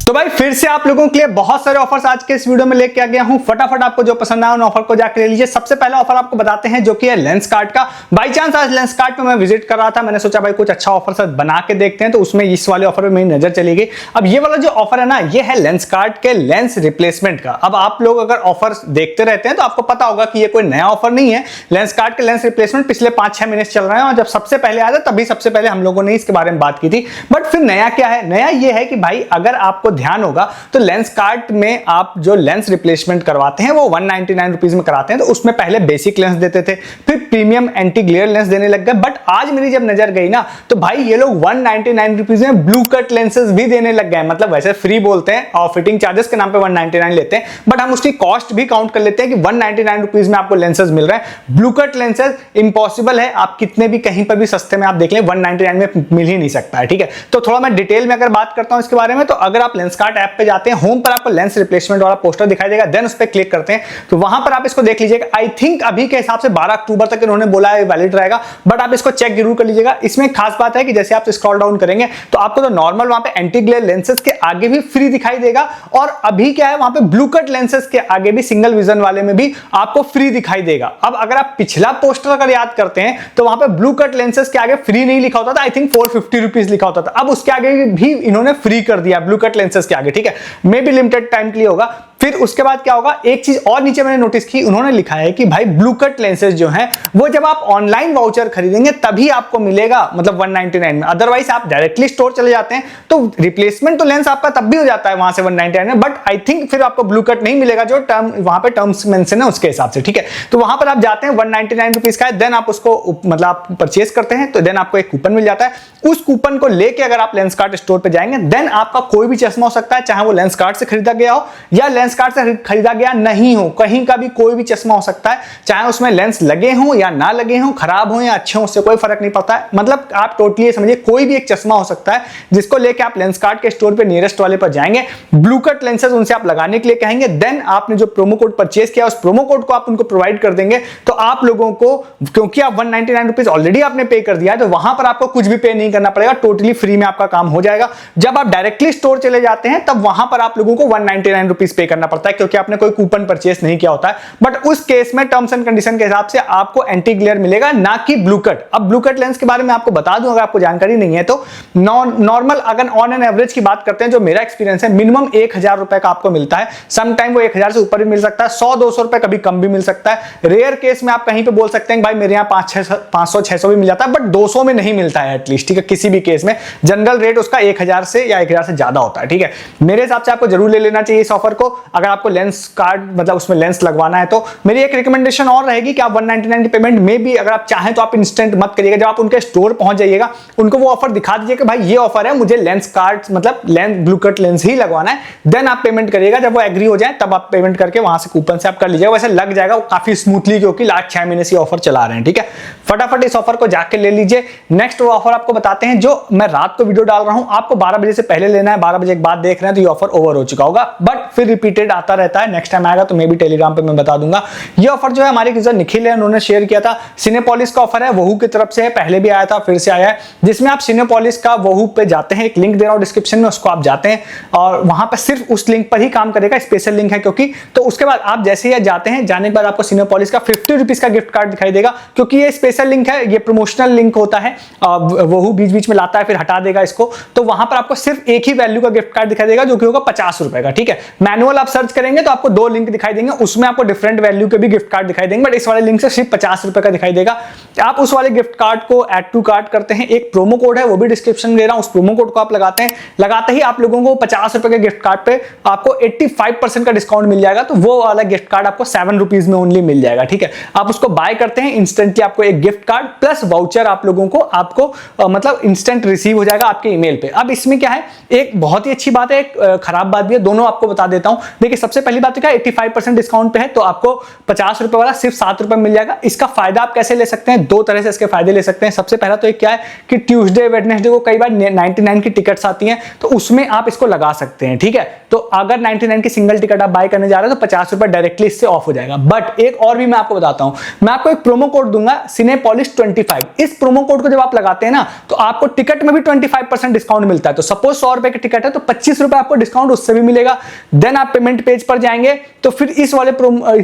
तो भाई फिर से आप लोगों के लिए बहुत सारे ऑफर्स आज के इस वीडियो में लेके आ गया हूं। फटाफट आपको जो पसंद आया उन ऑफर को जाकर ले लीजिए। सबसे पहला ऑफर आपको बताते हैं जो कि है लेंसकार्ट का। बाई चांस आज लेंसकार्ट पे मैं विजिट कर रहा था, मैंने सोचा भाई कुछ अच्छा ऑफर सब बना के देखते हैं, तो उसमें इस वाले ऑफर में मेरी नजर चली गई। अब ये वाला जो ऑफर है ना, ये है लेंसकार्ट के लेंस रिप्लेसमेंट का। अब आप लोग अगर ऑफर देखते रहते हैं तो आपको पता होगा कि ये कोई नया ऑफर नहीं है। लेंसकार्ट के लेंस रिप्लेसमेंट पिछले 5-6 महीने चल रहे हैं और जब सबसे पहले आया था तभी सबसे पहले हम लोगों ने इसके बारे में बात की थी। बट फिर नया क्या है? नया ये है कि भाई अगर आपको ध्यान होगा तो लेंसकार्ट में आप जो लेंस रिप्लेसमेंट करवाते हैं वो 199 रुपीज में कराते हैं। तो उसमें पहले बेसिक लेंस देते थे, फिर प्रीमियम एंटी ग्लेयर लेंस देने लग गए। बट आज मेरी जब नजर गई ना तो भाई ये लोग 199 रुपीज में ब्लू कट लेंसेज भी देने लग गए। मतलब वैसे फ्री बोलते हैं और फिटिंग चार्जेस के नाम पे 199 लेते हैं, बट हम उसकी कॉस्ट भी काउंट कर लेते हैं कि 199 रुपीज में आपको लेंसेज मिल रहे हैं। ब्लू कट लेंसेज इंपॉसिबल है, आप कितने भी कहीं पर भी सस्ते में आप देख लें 199 में मिल ही नहीं सकता है। ठीक है, तो थोड़ा मैं डिटेल में अगर बात करता हूं इसके बारे में, तो अगर आप लेंसकार्ट ऐप पे जाते हैं, होम पर आपको लेंस रिप्लेसमेंट वाला पोस्टर दिखाई देगा, देन उस पर क्लिक करते हैं तो वहां पर आप इसको देख लीजिएगा। आई थिंक अभी के हिसाब से 12 अक्टूबर तक इन्होंने बोला है वैलिड रहेगा, बट आप इसको चेक जरूर कर लीजिएगा। इसमें एक खास बात है कि जैसे आप स्क्रॉल डाउन करेंगे तो आपको तो नॉर्मल वहां पे एंटी ग्लेयर लेंसेज के आगे भी फ्री दिखाई देगा, और अभी क्या है वहां पे ब्लू कट लेंसेज के आगे भी सिंगल विजन वाले में भी आपको फ्री दिखाई देगा। अब अगर आप पिछला पोस्टर अगर याद करते हैं तो वहां पे ब्लू कट लेंसेज के आगे फ्री नहीं लिखा होता था, आई थिंक 450 रुपीज लिखा होता था। अब उसके आगे भी इन्होंने फ्री कर दिया ब्लू कट लेंसेज के आगे। ठीक है, मे बी लिमिटेड टाइम के लिए होगा। फिर उसके बाद क्या होगा, एक चीज और नीचे मैंने नोटिस की, उन्होंने लिखा है कि भाई ब्लू कट लेंसेज जो हैं वो जब आप ऑनलाइन वाउचर खरीदेंगे तभी आपको मिलेगा, मतलब 199 में। अदरवाइज आप डायरेक्टली स्टोर चले जाते हैं तो रिप्लेसमेंट तो लेंस आपका तब भी हो जाता है वहां से 199 में, बट आई थिंक फिर आपको ब्लू कट नहीं मिलेगा जो टर्म वहां पे टर्म्स मेंशन है उसके हिसाब से। ठीक है, तो वहां पर आप जाते हैं 199 रुपीज का है, देन आप उसको मतलब आप परचेज करते हैं तो देन आपको एक कूपन मिल जाता है। उस कूपन को लेके अगर आप लेंसकार्ट स्टोर पे जाएंगे देन आपका कोई भी चश्मा हो सकता है, चाहे वो लेंसकार्ट से खरीदा गया हो या लेंसकार्ट से खरीदा गया नहीं हो, कहीं का भी कोई भी चश्मा हो सकता है, चाहे उसमें लेंस लगे हो या ना लगे हो, खराब हो या अच्छे हो, उससे कोई फर्क नहीं पड़ता है। मतलब आप टोटली समझिए कोई भी एक चश्मा हो सकता है जिसको लेके आप लेंसकार्ट के स्टोर पे नियरेस्ट वाले पर जाएंगे, ब्लू कट लेंसेज उनसे आप लगाने के लिए कहेंगे, देन आपने जो प्रोमो कोड परचेज किया उस प्रोमो कोड को आप उनको प्रोवाइड कर देंगे। तो आप लोगों को, क्योंकि आप 199 रुपीज ऑलरेडी आपने पे कर दिया है, तो वहां पर आपको कुछ भी पे नहीं करना पड़ेगा, टोटली फ्री में आपका काम हो जाएगा। जब आप डायरेक्टली स्टोर चले जाते हैं तब वहां पर आप लोगों को 199 रुपीज पे करना पड़ता है, क्योंकि आपने कोई कूपन परचेस नहीं किया होता है। बट उस केस में टर्म्स एंड कंडीशन के हिसाब से आपको एंटी ग्लेयर मिलेगा, ना कि ब्लू कट। अब ब्लू कट लेंस के बारे में आपको बता दूं अगर आपको जानकारी नहीं है तो, नॉर्मल अगर ऑन एन एवरेज की बात करते हैं, जो मेरा एक्सपीरियंस है, मिनिमम 1000 रुपए का आपको मिलता है। सम टाइम वो 1000 से ऊपर भी मिल सकता है, 100-200 रुपए कभी कम भी मिल सकता है। रेयर केस में आप कहीं पे बोल सकते हैं भाई मेरे यहाँ 500-600 भी मिल जाता है, बट 200 में नहीं मिलता है एटलीस्ट। ठीक है, किसी भी केस में जनरल रेट उसका 1000 से या 1000 से ज्यादा होता है। ठीक है, मेरे हिसाब से आपको जरूर ले लेना चाहिए इस ऑफर को। अगर आपको लेंस कार्ड मतलब उसमें लेंस लगवाना है तो मेरी एक रिकमेंडेशन और रहेगी कि आप 199 की पेमेंट में भी अगर आप चाहें तो आप इंस्टेंट मत करिएगा। जब आप उनके स्टोर पहुंच जाइएगा उनको वो ऑफर दिखा दीजिए कि भाई ये ऑफर है, मुझे लेंस कार्ड मतलब लेंस ब्लू कट लेंस ही लगवाना है, देन आप पेमेंट करिएगा। जब वो एग्री हो जाए तब आप पेमेंट करके वहां से कूपन से आप कर लीजिएगा। वैसे लग जाएगा काफी स्मूथली, क्योंकि लास्ट 6 महीने से ऑफर चला रहे हैं। ठीक है, फटाफट इस ऑफर को जाके ले लीजिए। नेक्स्ट वो ऑफर आपको बताते हैं जो मैं रात को वीडियो डाल रहा हूं, आपको 12 बजे से पहले लेना है, 12 बजे के बाद देख रहे हैं तो ये ऑफर ओवर हो चुका होगा, बट फिर रिपीटेड आता रहता है। नेक्स्ट टाइम आएगा तो मैं भी टेलीग्राम पे मैं बता दूंगा। ये ऑफर जो है हमारे यूजर निखिल है, उन्होंने शेयर किया था। सिनेपोलिस का ऑफर है, वहू की तरफ से है, पहले भी आया था फिर से आया है, जिसमें आप सिनेपोलिस का वहू पे जाते हैं, एक लिंक दे रहा हूं डिस्क्रिप्शन में, उसको आप जाते हैं और वहां पर सिर्फ उस लिंक पर ही काम करेगा, स्पेशल लिंक है क्योंकि। तो उसके बाद आप जैसे ही जाते हैं, जाने के बाद आपको सिनेपोलिस का 50 रुपीज का गिफ्ट कार्ड दिखाई देगा, क्योंकि ये स्पेशल लिंक है, ये प्रमोशनल लिंक होता है, वहू बीच बीच में लाता है फिर हटा देगा इसको। तो वहां पर आपको सिर्फ एक ही वैल्यू का गिफ्ट कार्ड दिखाई देगा जो कि होगा 50 रुपए का। ठीक है, मैनुअल आप सर्च करेंगे तो आपको 2 लिंक दिखाई देंगे, उसमें आपको डिफरेंट वैल्यू के भी गिफ्ट कार्ड दिखाई देंगे, बट इस वाले लिंक से सिर्फ 50 रुपए का दिखाई देगा। आप उस वाले गिफ्ट कार्ड को ऐड टू कार्ट करते हैं, एक प्रोमो कोड है वो भी डिस्क्रिप्शन में दे रहा हूं, उस प्रोमो कोड को आप लगाते हैं, लगाते ही आप लोगों को 50 रुपए के गिफ्ट कार्ड पे आपको 85% का डिस्काउंट मिल जाएगा। तो वो वाला गिफ्ट कार्ड आपको 7 रुपीज में ओनली मिल जाएगा। ठीक है, आप उसको बाय करते हैं, इंस्टेंटली आपको एक गिफ्ट कार्ड प्लस वाउचर आप लोगों को आपको मतलब इंस्टेंट रिसीव हो जाएगा आपके ईमेल पे। अब इसमें क्या है, एक बहुत ही अच्छी बात है, एक खराब बात भी है, दोनों आपको बता देता हूं। देखिए सबसे पहली बात तो क्या 85% डिस्काउंट पे है, तो आपको 50 रुपए वाला सिर्फ 7 रुपए मिल जाएगा। इसका फायदा आप कैसे ले सकते हैं, दो तरह से इसके फायदे ले सकते हैं। सबसे पहला तो एक क्या है कि ट्यूसडे वेडनेसडे को कई बार 99 की टिकट्स आती हैं, तो उसमें आप इसको लगा सकते हैं, ठीक है। तो अगर 99 की सिंगल टिकट आप बाय करने जा रहे हो तो 50 रुपए डायरेक्टली इससे ऑफ हो जाएगा। बट एक और भी मैं आपको बताता हूं, मैं आपको एक प्रोमो कोड दूंगा Cinepolis25। इस प्रोमो कोड को जब आप लगाते हैं ना तो आपको टिकट में भी 25% डिस्काउंट मिलता है। तो सपोज 100 रुपए की टिकट है तो 25 रुपए आपको डिस्काउंट उससे भी मिलेगा। देन आप पेमेंट पेज पर जाएंगे तो फिर इस वाले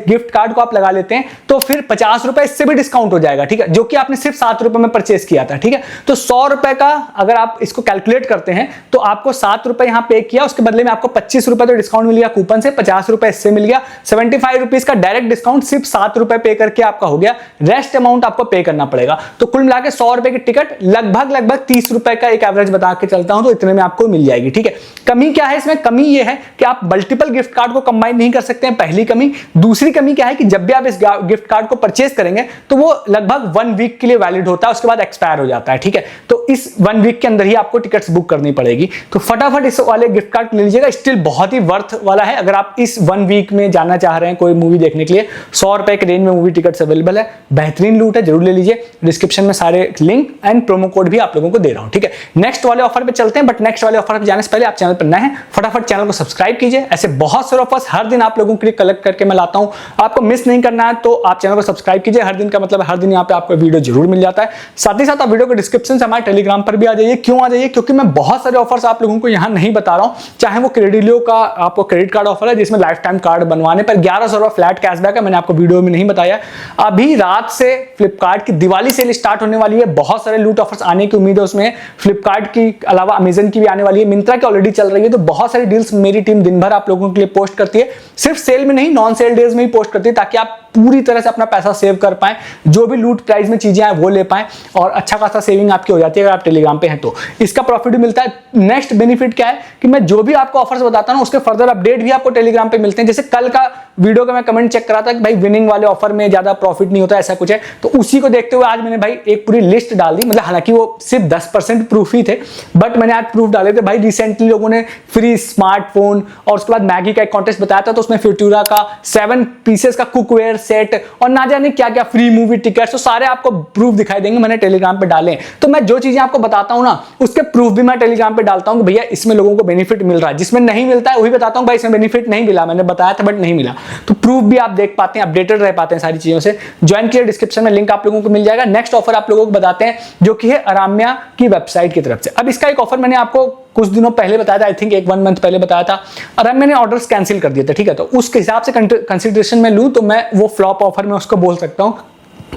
गिफ्ट कार्ड को आप लगा लेते हैं तो फिर 50 रुपए इससे भी डिस्काउंट हो जाएगा, ठीक है, जो कि आपने सिर्फ 7 रुपए में परचेस किया था, ठीक है। तो 100 रुपए का अगर आप इसको कैलकुलेट करते हैं तो आपको 7 रुपए यहां पे किया, उसके बदले में आपको 25 रुपए तो डिस्काउंट मिल गया कूपन से, 50 रुपए इससे मिल गया, 75 रुपीज का डायरेक्ट डिस्काउंट सिर्फ 7 रुपए पे करके आपका हो गया। रेस्ट अमाउंट आपको पे करना पड़ेगा। तो कुल मिलाकर 100 रुपए की टिकट लगभग 30 रुपए का एक एवरेज बता के चलता हूं तो इतने में आपको मिल जाएगी, ठीक है। कमी क्या है इसमें, कमी यह है कि आप मल्टीपल गिफ्ट कार्ड को कंबाइन नहीं कर सकते हैं, पहली कमी। दूसरी कमी क्या है कि जब भी आप इस गिफ्ट कार्ड को परचेज करेंगे तो वो लगभग 1 वीक के लिए वैलिड होता है, उसके बाद एक्सपायर हो जाता है, ठीक है। तो इस 1 वीक के अंदर ही आपको टिकट्स बुक करनी पड़ेगी। तो फटाफट इस वाले गिफ्ट कार्ड ले लीजिएगा, स्टिल बहुत ही वर्थ वाला है। अगर आप इस 1 वीक में जाना चाह रहे हैं कोई मूवी देखने के लिए, 100 रुपए के रेंज में मूवी टिकट्स अवेलेबल है, बेहतरीन लूट है, जरूर ले लीजिए। डिस्क्रिप्शन में सारे लिंक एंड प्रोमो कोड भी आप लोगों को दे रहा हूं, ठीक है। नेक्स्ट वाले ऑफर पे चलते हैं, बट नेक्स्ट वाले ऑफर पे जाने से पहले आप चैनल पर नए हैं फटाफट चैनल को सब्सक्राइब कीजिए। ऐसे बहुत सारे ऑफर्स हर दिन आप लोगों के लिए कलेक्ट करके मैं लाता हूं, आपको मिस नहीं करना है तो आप चैनल को सब्सक्राइब कीजिए। हर दिन का मतलब हर दिन यहाँ पे आपको वीडियो जरूर मिल जाता है। साथ ही साथ आप वीडियो के डिस्क्रिप्शन से हमारे टेलीग्राम पर भी आ जाइए। क्यों आ जाइए, क्योंकि मैं बहुत सारे ऑफर्स आप लोगों को यहाँ नहीं बता रहा हूँ। चाहे वो क्रेडिलियो का आपको क्रेडिट कार्ड ऑफर है जिसमें लाइफ टाइम कार्ड बनवाने पर 1100 रुपए फ्लैट कैशबैक है, मैंने आपको वीडियो में नहीं बताया। अभी रात से फ्लिपकार्ट की दिवाली सेल स्टार्ट होने वाली है, बहुत सारे लूट ऑफर्स आने की उम्मीद है उसमें। फ्लिपकार्ट की अलावा अमेजन की भी आने वाली है, मिंत्रा की ऑलरेडी चल रही है। तो बहुत सारी डील्स मेरी टीम दिन भर आप लोगों के लिए पोस्ट करती है, सिर्फ सेल में नहीं नॉन सेल डेज में भी पोस्ट करती है, ताकि आप पूरी तरह से अपना पैसा सेव कर पाएं, जो भी लूट प्राइस में चीजें आए वो ले पाएं और अच्छा खासा सेविंग आपकी हो जाती है अगर आप टेलीग्राम पे हैं तो। इसका प्रॉफिट भी मिलता है। नेक्स्ट बेनिफिट क्या है कि मैं जो भी आपको ऑफर्स बताता हूं उसके फर्दर अपडेट भी आपको टेलीग्राम पे मिलते हैं। जैसे कल का वीडियो का मैं कमेंट चेक करा था कि भाई विनिंग वाले ऑफर में ज्यादा प्रॉफिट नहीं होता, ऐसा कुछ है, तो उसी को देखते हुए आज मैंने भाई एक पूरी लिस्ट डाल दी। मतलब हालांकि वो सिर्फ 10% प्रूफ ही थे, बट मैंने आज प्रूफ डाले थे। भाई रिसेंटली लोगों ने फ्री स्मार्टफोन और उसके बाद मैगी का एक कॉन्टेस्ट बताया था, तो उसमें फ्यूटूरा का 7 पीसेस का कुकवेयर सेट और ना जाने क्या क्या फ्री मूवी टिकट्स, तो सारे आपको प्रूफ दिखाई देंगे, मैंने टेलीग्राम पे डाले। तो मैं जो चीजें आपको बताता हूं ना उसके प्रूफ भी मैं टेलीग्राम पे डालता हूं कि भैया इसमें लोगों को बेनिफिट मिल रहा है। जिसमें नहीं मिलता है वही बताता हूं भाई इसमें बेनिफिट नहीं मिला, मैंने बताया था बट नहीं मिला। तो प्रूफ भी आप देख पाते हैं, अपडेटेड रह पाते हैं सारी चीजों से। ज्वाइन किए, डिस्क्रिप्शन में लिंक आप लोगों को मिल जाएगा। नेक्स्ट ऑफर आप लोगों को बताते हैं जो कि है अराम्या की वेबसाइट की तरफ से। अब इसका एक ऑफर मैंने आपको कुछ दिनों पहले बताया था, आई थिंक 1 मंथ पहले बताया था, और अब मैंने ऑर्डर्स कैंसिल कर दिए थे, ठीक है। तो उसके हिसाब से कंसिडरेशन में लूं तो मैं वो फ्लॉप ऑफर में उसको बोल सकता हूं।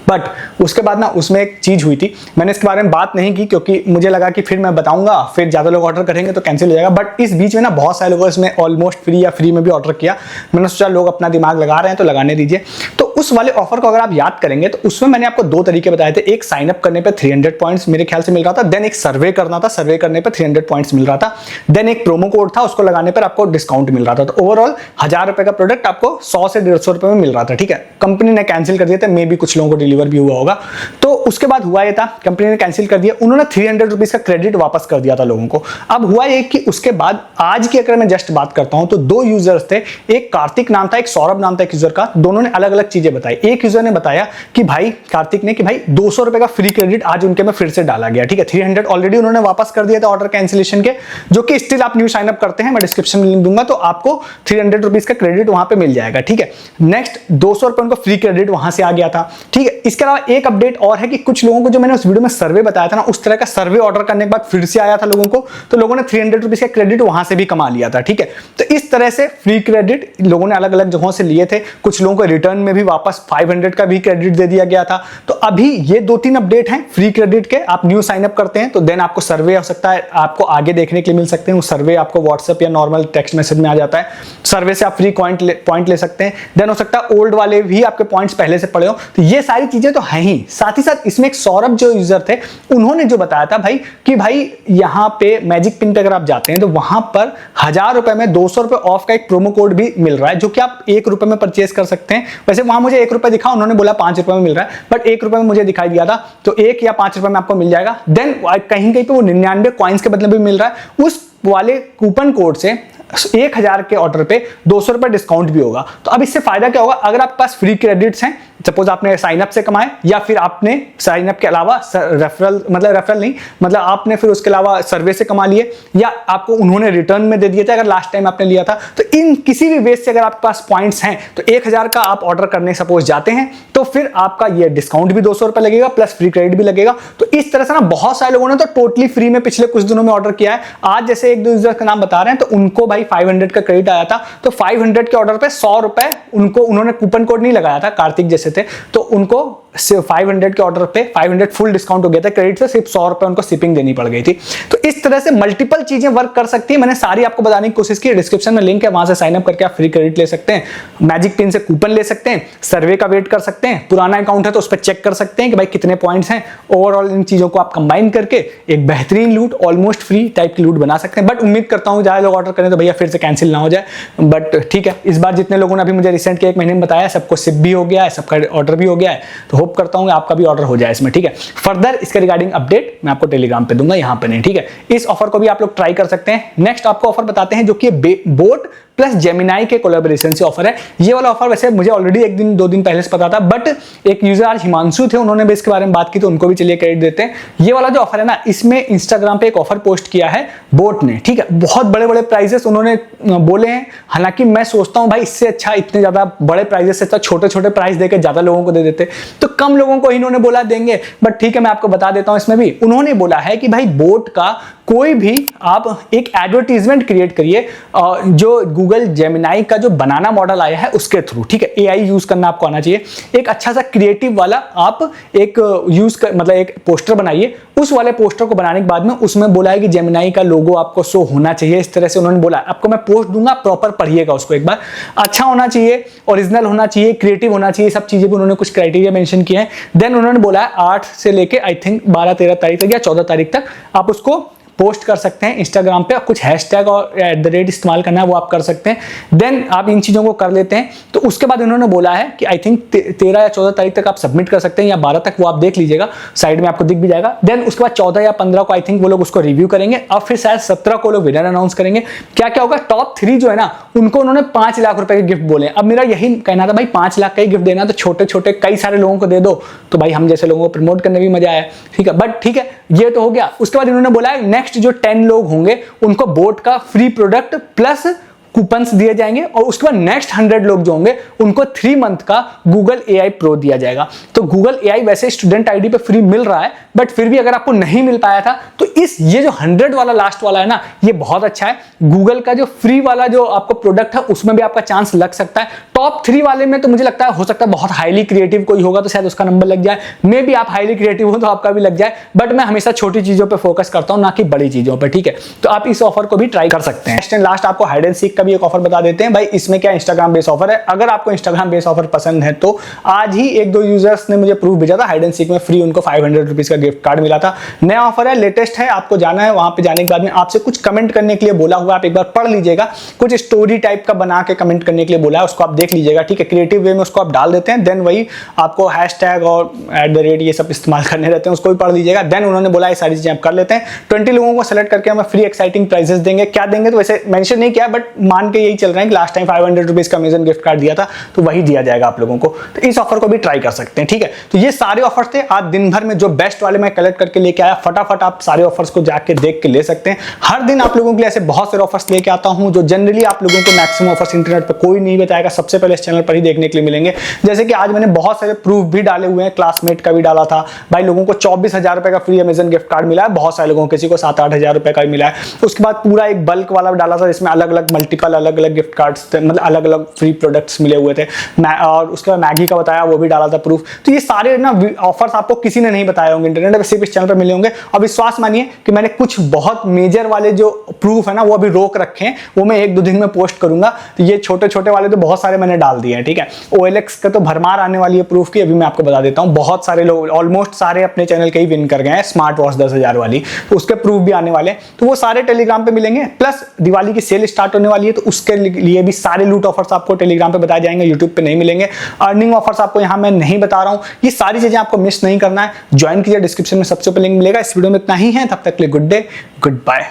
बट उसके बाद ना उसमें एक चीज हुई थी, मैंने इसके बारे में बात नहीं की क्योंकि मुझे लगा कि फिर मैं बताऊंगा, फिर ज्यादा लोग ऑर्डर करेंगे तो कैंसिल हो जाएगा। बट इस बीच में ना बहुत सारे लोगों इसमें ऑलमोस्ट फ्री या फ्री में भी ऑर्डर किया। मैंने सोचा लोग अपना दिमाग लगा रहे हैं तो लगाने दीजिए। तो उस वाले ऑफर को अगर आप याद करेंगे तो उसमें मैंने आपको 2 तरीके बताए थे। एक साइन अप करने पे 300 पॉइंट्स मेरे ख्याल से मिल रहा था, देन एक सर्वे करना था, सर्वे करने पे 300 पॉइंट्स मिल रहा था, देन एक प्रोमो कोड था उसको लगाने पर आपको डिस्काउंट मिल रहा था। तो ओवरऑल 1000 रुपए का प्रोडक्ट आपको 100 से 150 रुपए में मिल रहा था, ठीक है। कंपनी ने कैंसिल कर दिया था, मे भी कुछ लोगों को डिलीवर भी हुआ होगा। तो उसके बाद हुआ ये था, कंपनी ने कैंसिल कर दिया, उन्होंने 300 रुपीज का क्रेडिट वापस कर दिया था लोगों को। अब हुआ ये कि उसके बाद आज की अगर मैं जस्ट बात करता हूं तो 2 यूजर्स थे, एक कार्तिक नाम था, एक सौरभ नाम था एक यूजर का। दोनों ने अलग अलग चीजें बताई। एक यूजर ने बताया कि भाई कार्तिक ने कि भाई 200 रुपए का फ्री क्रेडिट आज उनके में फिर से डाला गया, ठीक है। 300 ऑलरेडी उन्होंने वापस कर दिया था ऑर्डर कैंसिलेशन के, जो कि स्टिल आप न्यू साइन अप करते हैं, मैं डिस्क्रिप्शन में लिंक दूंगा तो आपको 300 रुपीज का क्रेडिट वहां पे मिल जाएगा, ठीक है। नेक्स्ट 200 रुपए उनको फ्री क्रेडिट वहां से आ गया था, ठीक है। इसके अलावा एक अपडेट और है कि कुछ लोगों को जो मैंने उस वीडियो में सर्वे बताया था ना, उस तरह का सर्वे ऑर्डर करने के बाद फिर से आया था लोगों को, तो लोगों ने 300 रुपीज का क्रेडिट वहां से भी कमा लिया था, ठीक है। तो इस तरह से फ्री क्रेडिट लोगों ने अलग अलग जगहों से लिए थे। कुछ लोगों को रिटर्न में भी वापस 500 का भी क्रेडिट दे दिया गया था। तो अभी ये 2-3 अपडेट हैं फ्री क्रेडिट के। आप न्यू साइन अप करते हैं तो देन आपको सर्वे हो सकता है, आपको आगे देखने के लिए मिल सकते हैं। वो सर्वे आपको व्हाट्सएप या नॉर्मल टेक्स्ट मैसेज में आ जाता है। सर्वे से आप फ्री पॉइंट ले सकते हैं। देन हो सकता है ओल्ड वाले भी आपके पॉइंट्स पहले से पड़े हो। तो ये सारी चीजें तो है ही। साथ ही साथ इसमें एक सौरभ जो यूजर थे उन्होंने जो बताया था भाई कि भाई यहाँ पे मैजिक पिन पे अगर आप जाते हैं तो वहां पर 1000 रुपए में 200 रुपए ऑफ का एक प्रोमो कोड भी मिल रहा है, जो कि आप 1 रुपए में परचेस कर सकते हैं। वैसे वहां मुझे 1 रुपए दिखा, उन्होंने बोला 5 रुपए में मिल रहा है, बट 1 रुपए में मुझे दिखाई दिया था, तो 1 या 5 रुपए में आपको मिल जाएगा। देन कहीं कहीं पे वो 99 कॉइन्स के बदले भी मिल रहा है। उस वाले कूपन कोड से 1000 के ऑर्डर पे 200 रुपए डिस्काउंट भी होगा। तो अब इससे फायदा क्या होगा, अगर आपके पास फ्री क्रेडिट्स हैं, सपोज आपने साइन अप से कमाए या फिर आपने साइन अप के अलावा रेफरल नहीं, मतलब आपने फिर उसके अलावा सर्वे से कमा लिए या आपको उन्होंने रिटर्न में दे दिए थे अगर लास्ट टाइम आपने लिया था, तो इन किसी भी बेस से अगर आपके पास पॉइंट्स हैं तो 1000 का आप ऑर्डर करने सपोज जाते हैं तो फिर आपका ये डिस्काउंट भी 200 रुपए लगेगा प्लस फ्री क्रेडिट भी लगेगा। तो इस तरह से ना बहुत सारे लोगों ने तो टोटली फ्री में पिछले कुछ दिनों में ऑर्डर किया है। आज जैसे एक दो यूजर का नाम बता रहे हैं तो उनको भाई 500 का क्रेडिट आया था, तो 500 के ऑर्डर पे 100 रुपए उनको, उन्होंने कूपन कोड नहीं लगाया था, कार्तिक जैसे थे, तो उनको 500 के ऑर्डर पे 500 फुल डिस्काउंट हो गया था क्रेडिट से, सिर्फ 100 रुपए उनको शिपिंग देनी पड़ गई थी। तो इस तरह से मल्टीपल चीजें वर्क कर सकती है। मैंने सारी आपको बताने की कोशिश की, डिस्क्रिप्शन में लिंक है, वहां से साइन अप करके आप फ्री क्रेडिट ले सकते हैं, मैजिक पिन से कूपन ले सकते हैं, सर्वे का वेट कर सकते हैं, पुराना अकाउंट है तो उस पर चेक कर सकते हैं कि भाई कितने पॉइंट्स हैं। ओवरऑल इन चीजों को आप कंबाइन करके एक बेहतरीन लूट, ऑलमोस्ट फ्री टाइप की लूट बना सकते हैं। बट उम्मीद करता हूं ज्यादा लोग ऑर्डर करें तो भैया फिर से कैंसिल ना हो जाए, बट ठीक है, इस बार जितने लोगों ने अभी मुझे रिसेंट के 1 महीने में बताया सबको शिप भी हो गया है, सबका ऑर्डर भी हो गया है, तो होप करता हूं आपका भी ऑर्डर हो जाए इसमें। ठीक है, फर्दर इसके रिगार्डिंग अपडेट मैं आपको टेलीग्राम पे दूंगा, यहां पे नहीं। ठीक है, इस ऑफर को भी आप लोग ट्राई कर सकते हैं। नेक्स्ट आपको ऑफर बताते हैं जो कि बोट प्लस जेमिनाई के कोलैबोरेशन से ऑफर है। ये वाला ऑफर वैसे मुझे ऑलरेडी 1 दिन 2 दिन पहले से पता था, बट एक यूजर आज हिमांशु थे, उन्होंने भी इसके बारे में बात की तो उनको भी चलिए क्रेडिट देते हैं। ये वाला जो ऑफर है ना, इसमें इंस्टाग्राम पे एक ऑफर पोस्ट किया है बोट ने। ठीक है, बहुत बड़े बड़े प्राइजेस उन्होंने बोले हैं, हालांकि मैं सोचता हूं भाई इससे अच्छा इतने ज्यादा बड़े प्राइजेस से अच्छा छोटे छोटे प्राइस देकर ज्यादा लोगों को दे देते, तो कम लोगों को इन्होंने बोला देंगे। बट ठीक है, मैं आपको बता देता हूं, इसमें भी उन्होंने बोला है कि भाई बोट का कोई भी आप एक एडवर्टीजमेंट क्रिएट करिए जो गूगल जेमिनाई का जो बनाना मॉडल आया है उसके थ्रू। ठीक है, एआई यूज करना आपको आना चाहिए, एक अच्छा सा क्रिएटिव वाला आप एक मतलब एक पोस्टर बनाइए। उस वाले पोस्टर को बनाने के बाद में उसमें बोला है कि जेमिनाई का लोगो आपको शो होना चाहिए, इस तरह से उन्होंने बोला। आपको मैं पोस्ट दूंगा, प्रॉपर पढ़िएगा उसको एक बार, अच्छा होना चाहिए, ओरिजिनल होना चाहिए, क्रिएटिव होना चाहिए, सब चीजें भी उन्होंने कुछ क्राइटेरिया मेंशन किए हैं। देन उन्होंने बोला है 8 से लेके आई थिंक 12-13 तारीख तक या 14 तारीख तक आप उसको पोस्ट कर सकते हैं इंस्टाग्राम पे। कुछ हैशटैग और @ इस्तेमाल करना है वो आप कर सकते हैं। देन आप इन चीजों को कर लेते हैं तो उसके बाद उन्होंने बोला है कि आई थिंक 13 या 14 तारीख तक आप सबमिट कर सकते हैं या 12 तक, वो आप देख लीजिएगा, साइड में आपको दिख भी जाएगा। देन उसके बाद 14 या 15 को आई थिंक वो लोग उसको रिव्यू करेंगे और फिर शायद 17 को लोग विनर अनाउंस करेंगे। क्या क्या होगा, टॉप 3 जो है ना उनको उन्होंने 5 लाख रुपए के गिफ्ट बोले। अब मेरा यही कहना था भाई 5 लाख का ही गिफ्ट देना, तो छोटे छोटे कई सारे लोगों को दे दो तो भाई हम जैसे लोगों को प्रमोट करने भी मजा आया। ठीक है, बट ठीक है, ये तो हो गया। उसके बाद इन्होंने बोला है नेक्स्ट जो 10 लोग होंगे उनको बोट का फ्री प्रोडक्ट प्लस कूपन्स दिए जाएंगे और उसके बाद नेक्स्ट 100 लोग जो होंगे उनको 3 मंथ का गूगल एआई प्रो दिया जाएगा। तो गूगल एआई वैसे स्टूडेंट आईडी पे फ्री मिल रहा है, बट फिर भी अगर आपको नहीं मिल पाया था तो ये जो 100 वाला लास्ट वाला है ना, ये बहुत अच्छा है। गूगल का जो फ्री वाला जो आपको प्रोडक्ट है उसमें भी आपका चांस लग सकता है। टॉप 3 वाले में तो मुझे लगता है हो सकता है बहुत हाईली क्रिएटिव कोई होगा तो शायद उसका नंबर लग जाए, मे बी आप हाईली क्रिएटिव हो तो आपका भी लग जाए, बट मैं हमेशा छोटी चीजों पर फोकस करता हूं ना कि बड़ी चीजों पर। ठीक है, तो आप इस ऑफर को भी ट्राई कर सकते हैं। नेक्स्ट एंड लास्ट आपको हाइड एंड सीक का भी एक ऑफर बता देते हैं। भाई इसमें क्या इंस्टाग्राम बेस ऑफर है, अगर आपको इंस्टाग्राम बेस ऑफर पसंद है तो आज ही 1-2 यूजर्स ने मुझे प्रूफ भेजा था, हाइड एंड सीक में फ्री उनको 500 रुपीज का गिफ्ट कार्ड मिला था। नया ऑफर है, लेटेस्ट है, आपको जाना है, वहां पे जाने के बाद में आपसे कुछ कमेंट करने के लिए बोला हुआ, आप एक बार पढ़ लीजिएगा, कुछ स्टोरी टाइप का बना के कमेंट करने के लिए बोला है, उसको आप देख लीजिएगा। ठीक है, क्रिएटिव वे में उसको आप डाल देते हैं, देन वही आपको हैशटैग और @ ये सब इस्तेमाल करने रहते हैं, उसको भी पढ़ लीजिएगा। देन उन्होंने बोला ये सारी चीजें आप कर लेते हैं। 20 लोगों को सेलेक्ट करके हमें फ्री एक्साइटिंग प्राइजेस देंगे। क्या देंगे तो वैसे मेंशन नहीं किया, बट मान के यही चल रहा है कि लास्ट टाइम 500 रुपीज का अमेजन गिफ्ट कार्ड दिया था तो वही दिया जाएगा आप लोगों को। तो इस ऑफर को भी ट्राई कर सकते हैं। ठीक है, तो ये सारे ऑफर्स थे आज दिन भर में जो बेस्ट वाले मैं कलेक्ट करके लेके आया। फटाफट आप सारे ऑफर्स को जाके देख के ले सकते हैं। हर दिन आप लोगों के लिए ऐसे बहुत सारे ऑफर्स लेके आता हूं जो जनरली आप लोगों को मैक्सिमम ऑफर्स इंटरनेट पे कोई नहीं बताएगा, सबसे पहले इस चैनल पर ही देखने के लिए मिलेंगे। जैसे कि आज मैंने बहुत सारे प्रूफ भी डाले हुए हैं, क्लासमेट का भी डाला था भाई, लोगों को 24,000 रुपए का फ्री अमेजन गिफ्ट कार्ड मिला है, बहुत सारे लोगों को, किसी को 7-8 हजार रुपए का भी मिला है। उसके बाद पूरा एक बल्क वाला डाला था जिसमें अलग अलग मल्टीपल अलग अलग गिफ्ट कार्ड्स, मतलब अलग अलग फ्री प्रोडक्ट्स मिले हुए थे। और उसके बाद मैगी का बताया, वो भी डाला था प्रूफ। तो ये सारे ना ऑफर्स आपको किसी ने नहीं बताए होंगे इंटरनेट पे, सिर्फ इस चैनल पर मिले होंगे। और विश्वास मानिए कि मैंने कुछ बहुत मेजर वाले जो प्रूफ है ना वो अभी रोक रखे हैं, वो मैं 1-2 दिन में पोस्ट करूंगा। तो ये छोटे छोटे वाले तो बहुत सारे मैंने डाल दिए हैं। ठीक है, OLX का तो भरमार आने वाली है प्रूफ की, अभी मैं आपको बता देता हूं। बहुत सारे लोग ऑलमोस्ट सारे अपने चैनल के ही विन कर गए हैं स्मार्ट वॉच 10,000 वाली, तो उसके प्रूफ भी आने वाले हैं। तो वो सारे टेलीग्राम पे मिलेंगे। प्लस दिवाली की सेल स्टार्ट होने वाली है तो उसके लिए भी सारे लूट ऑफर्स आपको टेलीग्राम पे बताए जाएंगे, यूट्यूब पे नहीं मिलेंगे। अर्निंग ऑफर्स आपको यहां मैं नहीं बता रहा हूं, ये सारी चीजें आपको मिस नहीं करना है। ज्वाइन कीजिए, डिस्क्रिप्शन में सबसे ऊपर लिंक मिलेगा। इस वीडियो में इतना ही है, तब तक के लिए गुड डे, गुड बाय।